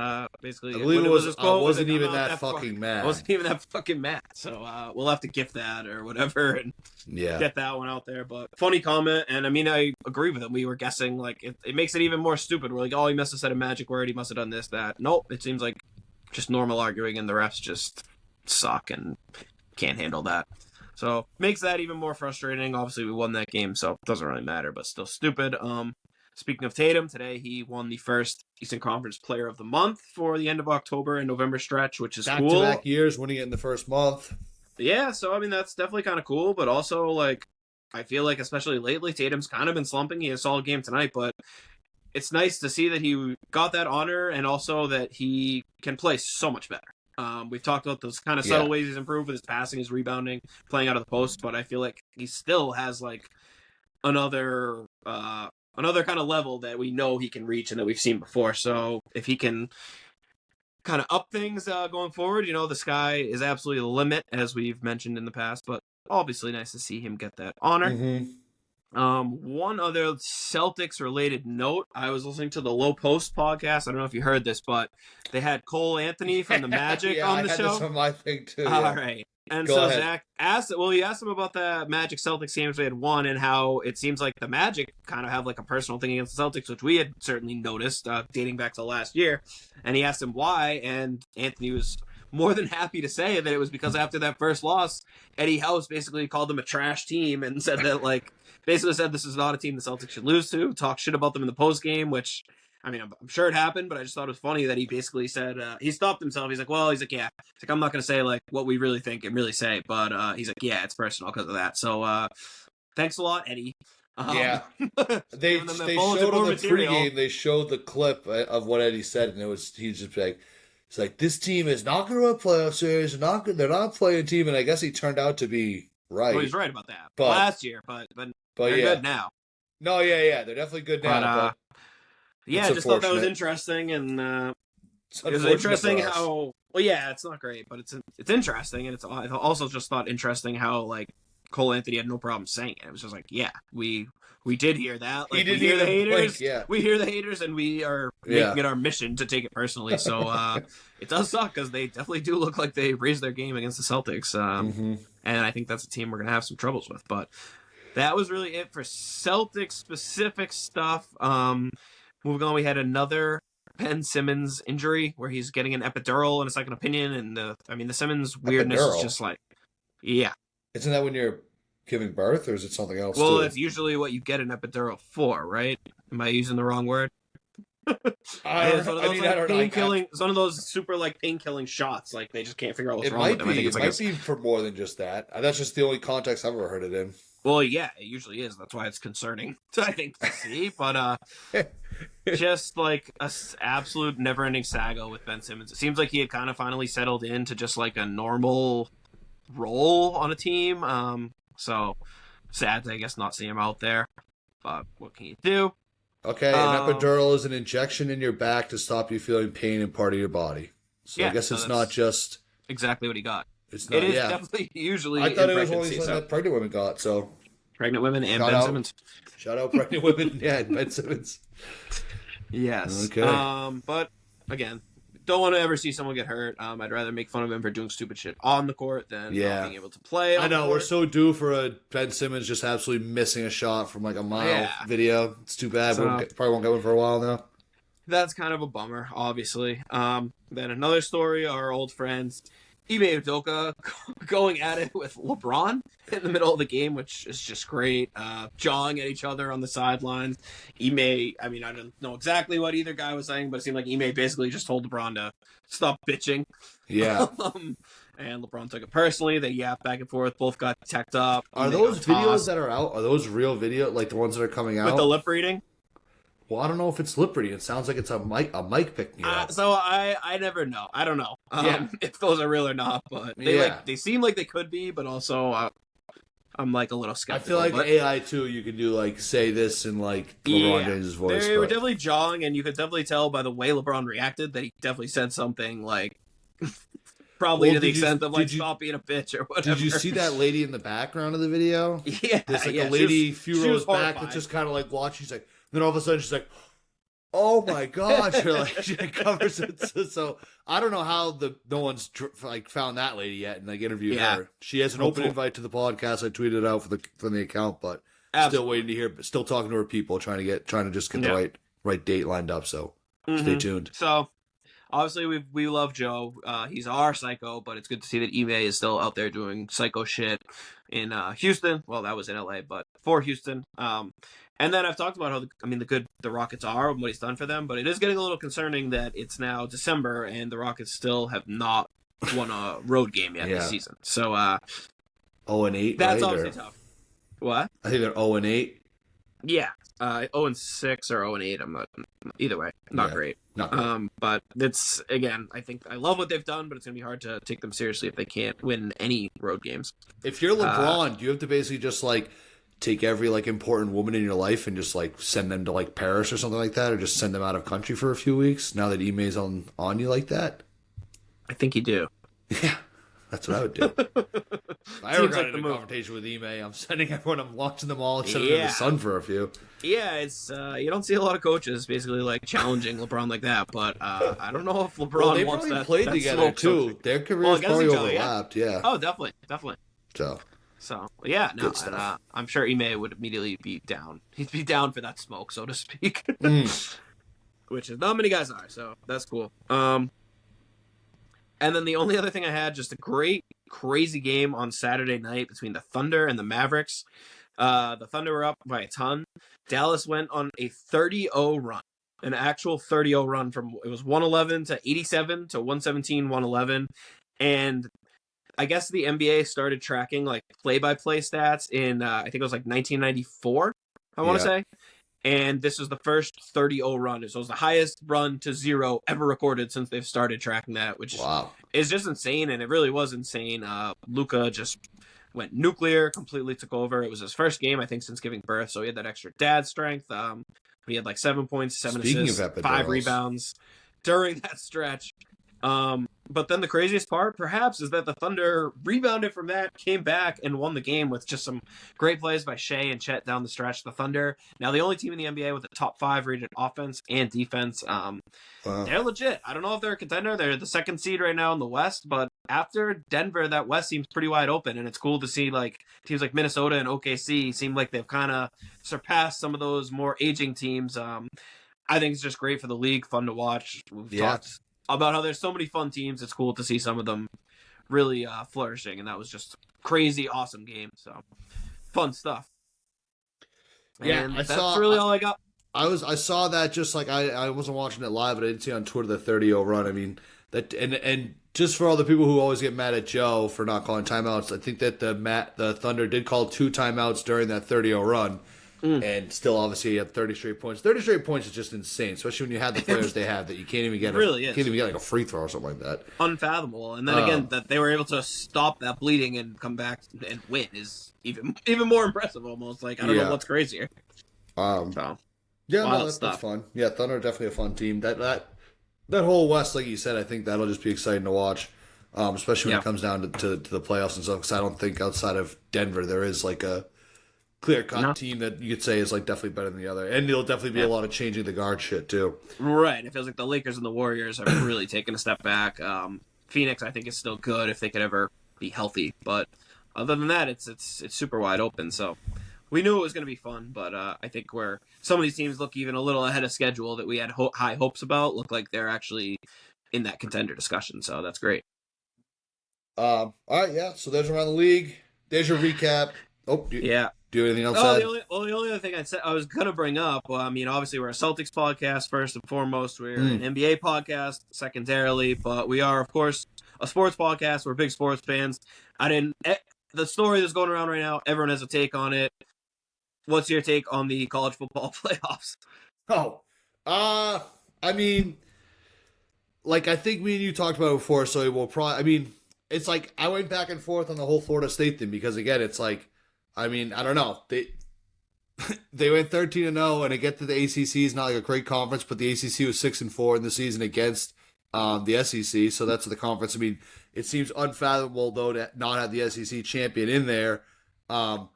basically. I believe I wasn't even that fucking mad. I wasn't even that fucking mad. So we'll have to gift that or whatever and get that one out there. But funny comment, and I mean, I agree with him. We were guessing like it makes it even more stupid. We're like, oh, he must have said a magic word. He must have done this, that. Nope. It seems like just normal arguing, and the refs just suck and can't handle that. So makes that even more frustrating. Obviously, we won that game, so it doesn't really matter, but still stupid. Speaking of Tatum, today he won the first Eastern Conference Player of the Month for the end of October and November stretch, which is cool. Back-to-back years, winning it in the first month. Yeah, so I mean that's definitely kind of cool, but also like I feel like especially lately Tatum's kind of been slumping. He had a solid game tonight, but it's nice to see that he got that honor and also that he can play so much better. We've talked about those kind of subtle ways he's improved with his passing, his rebounding, playing out of the post, but I feel like he still has like another kind of level that we know he can reach and that we've seen before. So if he can kind of up things going forward, you know, the sky is absolutely the limit, as we've mentioned in the past, but obviously nice to see him get that honor. Mm-hmm. One other Celtics related note, I was listening to the Low Post podcast. I don't know if you heard this, but they had Cole Anthony from the Magic on the show. This from my thing too. All right. And Go so ahead. Zach asked him about the Magic Celtics games they had won and how it seems like the Magic kind of have like a personal thing against the Celtics, which we had certainly noticed dating back to last year. And he asked him why, and Anthony was more than happy to say that it was because after that first loss, Eddie House basically called them a trash team and said that like basically said this is not a team the Celtics should lose to, talk shit about them in the post game, which I mean, I'm sure it happened, but I just thought it was funny that he basically said, he stopped himself. He's like, yeah. He's like, I'm not going to say like what we really think and really say, but he's like, yeah, it's personal because of that. So thanks a lot, Eddie. They showed on the pregame, they showed the clip of what Eddie said, and he's just like, it's like, this team is not going to win a playoff series. They're not playing a team, and I guess he turned out to be right. Well, he's right about that last year, but they're good now. No, yeah, they're definitely good now. Yeah, I just thought that was interesting, and it was interesting how. Well, yeah, it's not great, but it's interesting, and I also just thought interesting how like Cole Anthony had no problem saying it. It was just like, yeah, we did hear that. Like, we hear the haters. We hear the haters, and we are making it our mission to take it personally. So it does suck because they definitely do look like they raised their game against the Celtics, and I think that's a team we're gonna have some troubles with. But that was really it for Celtics specific stuff. Moving on, we had another Ben Simmons injury where he's getting an epidural and a second opinion, and the Simmons weirdness is just like, Isn't that when you're giving birth, or is it something else? Well, it's usually what you get an epidural for, right? Am I using the wrong word? I don't know. It's one of those super like pain-killing shots. Like they just can't figure out what's wrong with them. It might be for more than just that. That's just the only context I've ever heard it in. Well, yeah, it usually is. That's why it's concerning, I think, to see. But just like a absolute never-ending saga with Ben Simmons. It seems like he had kind of finally settled into just like a normal role on a team. So sad to, I guess, not see him out there. But what can you do? Okay, an epidural is an injection in your back to stop you feeling pain in part of your body. So I guess it's not just exactly what he got. It's not. It is definitely usually. I thought it was only something that pregnant women got. So pregnant women and Ben Simmons. Shout out pregnant women, and Ben Simmons. Yes. Okay. But again, don't want to ever see someone get hurt. I'd rather make fun of him for doing stupid shit on the court than not being able to play. I know, we're so due for a Ben Simmons just absolutely missing a shot from like a mile video. It's too bad. So, Probably won't get one for a while now. That's kind of a bummer, obviously. Then another story, our old friends, Ime Udoka going at it with LeBron in the middle of the game, which is just great. Jawing at each other on the sidelines. Ime, I mean, I don't know exactly what either guy was saying, but it seemed like Ime basically just told LeBron to stop bitching. Yeah. And LeBron took it personally. They yapped back and forth. Both got teched up. Are those videos that are out? Are those real video, like the ones that are coming out? With the lip reading? Well, I don't know if it's lip reading. It sounds like it's a mic picking it up. So I never know. I don't know if those are real or not, but they seem like they could be, but also I'm like a little skeptical. I feel like AI too, you could do like say this in like LeBron James' voice. They were definitely jawing, and you could definitely tell by the way LeBron reacted that he definitely said something like probably to the extent of like stop being a bitch or whatever. Did you see that lady in the background of the video? Yeah. There's like a lady a few rows back that's just kind of like watching. She's like, then all of a sudden she's like, oh my god! She covers it. So I don't know how no one's found that lady yet and like interviewed her. She has an open invite to the podcast. I tweeted it out from the account, but still waiting to hear. But still talking to her people, trying to just get the right date lined up. So stay tuned. So obviously we love Joe. He's our psycho, but it's good to see that Ime is still out there doing psycho shit in Houston. Well, that was in LA, but for Houston. And then I've talked about how the good the Rockets are and what he's done for them, but it is getting a little concerning that it's now December and the Rockets still have not won a road game yet this season. So 0-8. That's obviously tough. What? I think they're 0-8. Yeah, 0-6 or 0-8. I'm not either way. Not great. Not great. But it's again. I think I love what they've done, but it's gonna be hard to take them seriously if they can't win any road games. If you're LeBron, do you have to basically just like take every like important woman in your life and just like send them to like Paris or something like that, or just send them out of country for a few weeks now that Ime's on you like that? I think you do. Yeah, that's what I would do. If I ever got into a confrontation with Ime, I'm sending everyone, I'm launching them all and sending them to the sun for a few. Yeah, it's you don't see a lot of coaches basically like challenging LeBron like that, but I don't know if LeBron wants that. They probably played together too. Their careers probably overlapped. Yeah. Oh, definitely. So yeah, no, and, I'm sure Ime would immediately be down. He'd be down for that smoke, so to speak. Which is not many guys are, so that's cool. And then the only other thing I had, just a great, crazy game on Saturday night between the Thunder and the Mavericks. The Thunder were up by a ton. Dallas went on a 30-0 run, an actual 30-0 run from it was 111 to 87 to 117, 111, and I guess the NBA started tracking like play-by-play stats in I think it was like 1994, I want to say. And this was the first 30-0 run. So it was the highest run to 0 ever recorded since they've started tracking that, which is just insane. And it really was insane. Luka just went nuclear, completely took over. It was his first game, I think, since giving birth. So he had that extra dad strength. He had like 7 points, 7 assists, 5 rebounds during that stretch. But then the craziest part, perhaps, is that the Thunder rebounded from that, came back, and won the game with just some great plays by Shea and Chet down the stretch. The Thunder, now the only team in the NBA with a top 5 rated offense and defense. They're legit. I don't know if they're a contender. They're the 2nd seed right now in the West, but after Denver, that West seems pretty wide open, and it's cool to see like teams like Minnesota and OKC seem like they've kind of surpassed some of those more aging teams. I think it's just great for the league, fun to watch. We've talked about how there's so many fun teams. It's cool to see some of them really flourishing, and that was just crazy, awesome game. So fun stuff. Yeah, and that's really all I got. I saw that just like I wasn't watching it live, but I did see on Twitter the 30-0 run. I mean that and just for all the people who always get mad at Joe for not calling timeouts, I think that the Thunder did call 2 timeouts during that 30-0 run. And still, obviously, you have 30 straight points. 30 straight points is just insane, especially when you have the players they have that you can't even get. Can't even get like a free throw or something like that. Unfathomable. And then again, that they were able to stop that bleeding and come back and win is even more impressive. Almost like I don't know what's crazier. That's fun. Yeah, Thunder are definitely a fun team. That whole West, like you said, I think that'll just be exciting to watch. Especially when it comes down to the playoffs and stuff. Because I don't think outside of Denver there is like a clear-cut team that you could say is like definitely better than the other. And there'll definitely be a lot of changing the guard shit too. Right. It feels like the Lakers and the Warriors have really taken a step back. Phoenix, I think, is still good if they could ever be healthy. But other than that, it's super wide open. So we knew it was going to be fun. But I think where some of these teams look even a little ahead of schedule that we had high hopes about look like they're actually in that contender discussion. So that's great. All right, yeah. So there's around the league. There's your recap. Oh, do you have anything else? The only other thing I was gonna bring up. Well, I mean, obviously we're a Celtics podcast first and foremost. We're an NBA podcast secondarily, but we are, of course, a sports podcast. We're big sports fans. The story that's going around right now, everyone has a take on it. What's your take on the college football playoffs? I mean, like I think me and you talked about it before, so it will probably. I mean, it's like I went back and forth on the whole Florida State thing because again, it's like. I mean, I don't know. They went 13-0, and I get that the ACC is not like a great conference, but the ACC was 6-4 in the season against the SEC, so that's the conference. I mean, it seems unfathomable though to not have the SEC champion in there. But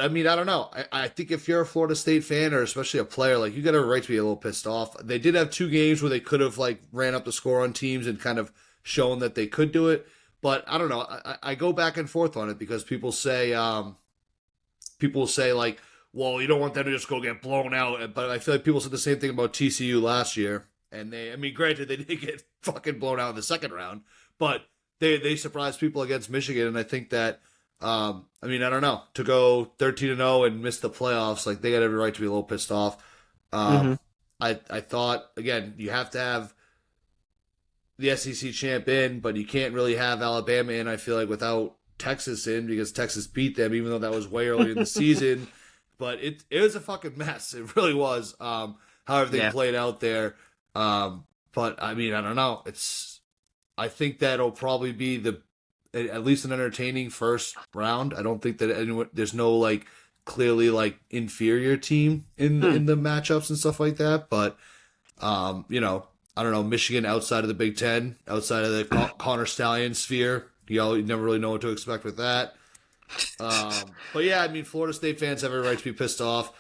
I mean, I don't know. I think if you're a Florida State fan or especially a player, like you got a right to be a little pissed off. They did have 2 games where they could have like ran up the score on teams and kind of shown that they could do it. But I don't know. I go back and forth on it because people say. People say, like, well, you don't want them to just go get blown out. But I feel like people said the same thing about TCU last year. And granted, they did get fucking blown out in the second round. But they surprised people against Michigan. And I think that, I don't know. To go 13-0 and miss the playoffs, like, they got every right to be a little pissed off. I thought, again, you have to have the SEC champ in, but you can't really have Alabama in, I feel like, without Texas in because Texas beat them, even though that was way early in the season. But it was a fucking mess. It really was. How everything played out there. But I mean, I don't know. I think that'll probably be at least an entertaining first round. I don't think that there's no like clearly like inferior team in the matchups and stuff like that. But I don't know. Michigan outside of the Big Ten, outside of the Connor Stallion sphere. You never really know what to expect with that. But yeah, I mean, Florida State fans have every right to be pissed off.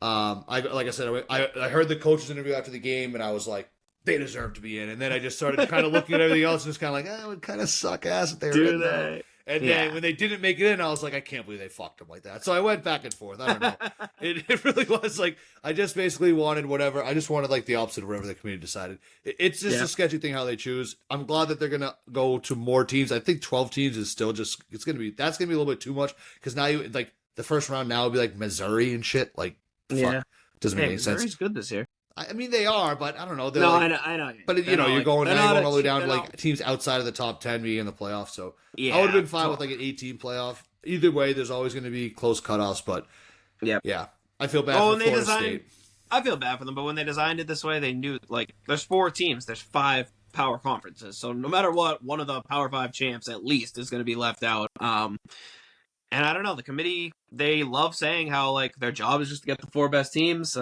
Like I said, I heard the coach's interview after the game, and I was like, they deserve to be in. And then I just started kind of looking at everything else and just kind of like, it would kind of suck ass if they were in there. And then when they didn't make it in, I was like, I can't believe they fucked them like that. So I went back and forth. I don't know. It really was like, I just basically wanted whatever. I just wanted like the opposite of whatever the committee decided. It's just a sketchy thing how they choose. I'm glad that they're going to go to more teams. I think 12 teams is still that's going to be a little bit too much. Because now you like the first round now would be like Missouri and shit. Like, fuck. Doesn't make any sense. Missouri's good this year. I mean, they are, but I don't know. I know. But you're going all the way down to like teams outside of the top 10 being in the playoffs. So I would have been fine with like an 18 playoff. Either way, there's always going to be close cutoffs. But yeah, I feel bad for Florida State. I feel bad for them, but when they designed it this way, they knew like there's 4 teams, there's 5 power conferences. So no matter what, one of the Power 5 champs at least is going to be left out. And I don't know, the committee, they love saying how like their job is just to get the 4 best teams.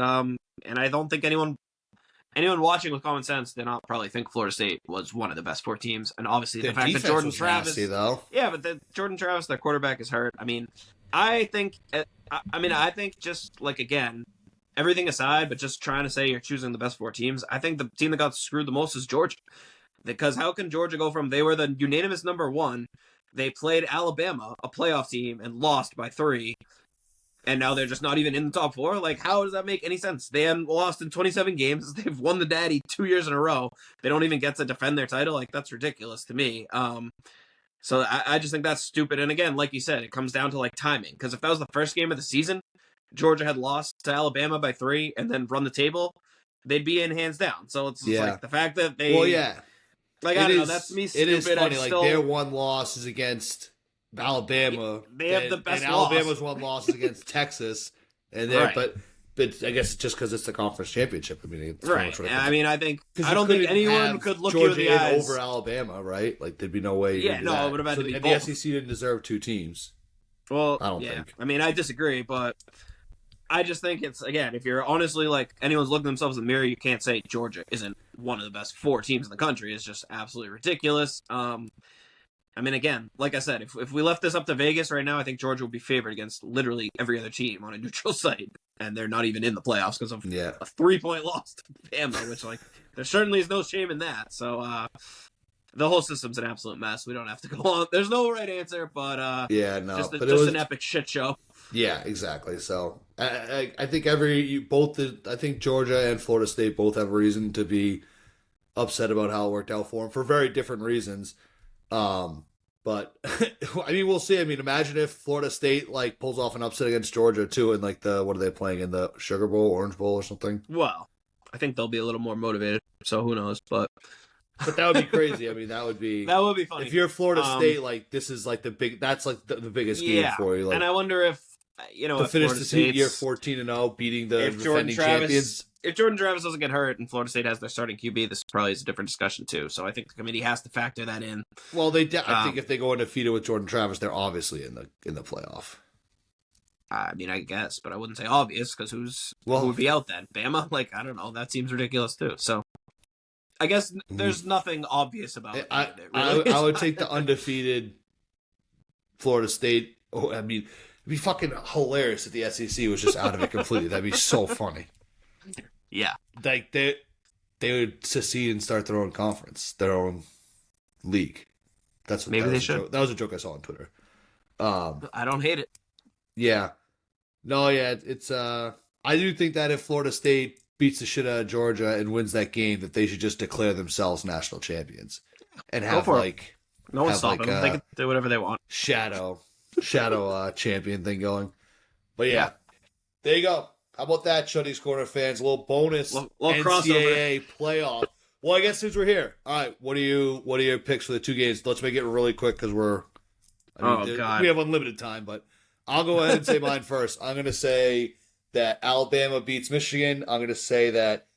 And I don't think anyone watching with common sense did not probably think Florida State was one of the best 4 teams. And obviously the fact that Jordan Travis, Jordan Travis, their quarterback, is hurt. I mean, I think just like, again, everything aside, but just trying to say you're choosing the best 4 teams, I think the team that got screwed the most is Georgia. Because how can Georgia go from they were the unanimous number 1, they played Alabama, a playoff team, and lost by 3. And now they're just not even in the top 4. Like, how does that make any sense? They haven't lost in 27 games. They've won the Daddy 2 years in a row. They don't even get to defend their title. Like, that's ridiculous to me. So I just think that's stupid. And again, like you said, it comes down to like timing. Because if that was the first game of the season, Georgia had lost to Alabama by 3 and then run the table, they'd be in hands down. So it's like the fact that they... Well, yeah. Like, I don't know. That's me stupid. It is funny. Like, their one loss is against Alabama. They have the best and loss. Alabama's one loss is against Texas. And but I guess it's just because it's the conference championship. I mean, it's right. I mean, I don't think anyone could look you in the eyes over Alabama, right? Like, there'd be no way. Yeah, no, it would have had to be both. both. The SEC didn't deserve 2 teams. Well, I don't think. I mean, I disagree, but I just think it's, again, if you're honestly like anyone's looking themselves in the mirror, you can't say Georgia isn't one of the best 4 teams in the country. It's just absolutely ridiculous. I mean, again, like I said, if we left this up to Vegas right now, I think Georgia would be favored against literally every other team on a neutral site, and they're not even in the playoffs because of a 3-point loss to Bama, which, like, there certainly is no shame in that. So the whole system's an absolute mess. We don't have to go on. There's no right answer, but just an epic shit show. Yeah, exactly. So I think I think Georgia and Florida State both have a reason to be upset about how it worked out for them for very different reasons. But I mean, we'll see. I mean, imagine if Florida State like pulls off an upset against Georgia too, in like what are they playing in the Sugar Bowl, Orange Bowl, or something? Well, I think they'll be a little more motivated. So who knows? But that would be crazy. I mean, that would be funny. If you're Florida State, like this is like that's like the biggest game for you. Like, and I wonder if to finish the season year 14-0, beating the defending champions. If Jordan Travis doesn't get hurt and Florida State has their starting QB, this probably is a different discussion too. So I think the committee has to factor that in. Well, I think if they go undefeated with Jordan Travis, they're obviously in the playoff. I mean, I guess, but I wouldn't say obvious because who would be out then? Bama? Like, I don't know. That seems ridiculous too. So I guess there's nothing obvious about it. I would take the undefeated Florida State. Oh, I mean, it'd be fucking hilarious if the SEC was just out of it completely. That'd be so funny. Yeah, like they would secede and start their own conference, their own league. That's what, maybe they should. That was a joke I saw on Twitter. I don't hate it. Yeah, no, yeah, it's I do think that if Florida State beats the shit out of Georgia and wins that game, that they should just declare themselves national champions and have like no one's stopping them. They can do whatever they want. Shadow champion thing going. But yeah, there you go. How about that, Chuddy's Corner fans? A little bonus little NCAA crossover. Playoff. Well, I guess since we're here, all right. What are your picks for the two games? Let's make it really quick because we have unlimited time. But I'll go ahead and say mine first. I'm going to say that Alabama beats Michigan. I'm going to say that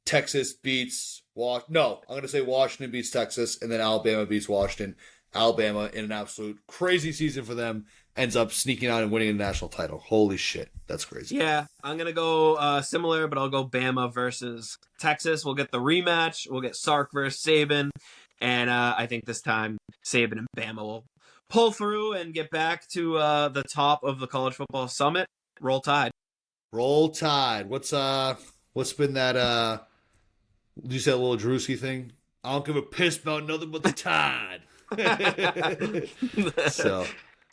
Texas beats I'm going to say Washington beats Texas, and then Alabama beats Washington. Alabama, in an absolute crazy season for them, ends up sneaking out and winning a national title. Holy shit. That's crazy. Yeah, I'm going to go similar, but I'll go Bama versus Texas. We'll get the rematch. We'll get Sark versus Saban. And I think this time Saban and Bama will pull through and get back to the top of the college football summit. Roll Tide. Roll Tide. What's been that, did you say a little Drewski thing? I don't give a piss about nothing but the Tide. So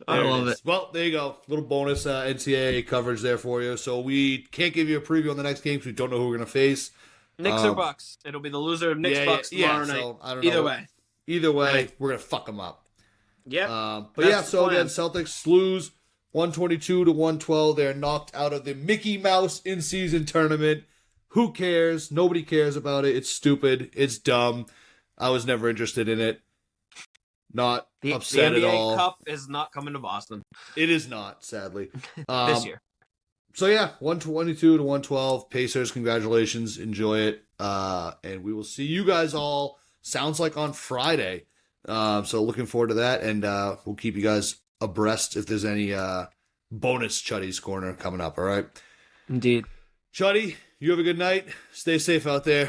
I love it. Well, there you go. Little bonus NCAA coverage there for you. So we can't give you a preview on the next game because we don't know who we're going to face. Knicks or Bucks. It'll be the loser of Knicks Bucks tomorrow night. So I don't know. Either way, we're going to fuck them up. Yeah. So again, Celtics lose 122-112. They're knocked out of the Mickey Mouse in-season tournament. Who cares? Nobody cares about it. It's stupid. It's dumb. I was never interested in it. Not upset at all. The NBA Cup is not coming to Boston. It is not, sadly. This year. So yeah, 122-112. Pacers, congratulations. Enjoy it. And we will see you guys all, sounds like on Friday. So looking forward to that. And we'll keep you guys abreast if there's any bonus Chuddy's Corner coming up, all right? Indeed. Chuddy, you have a good night. Stay safe out there.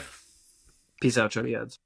Peace out, Chuddy heads.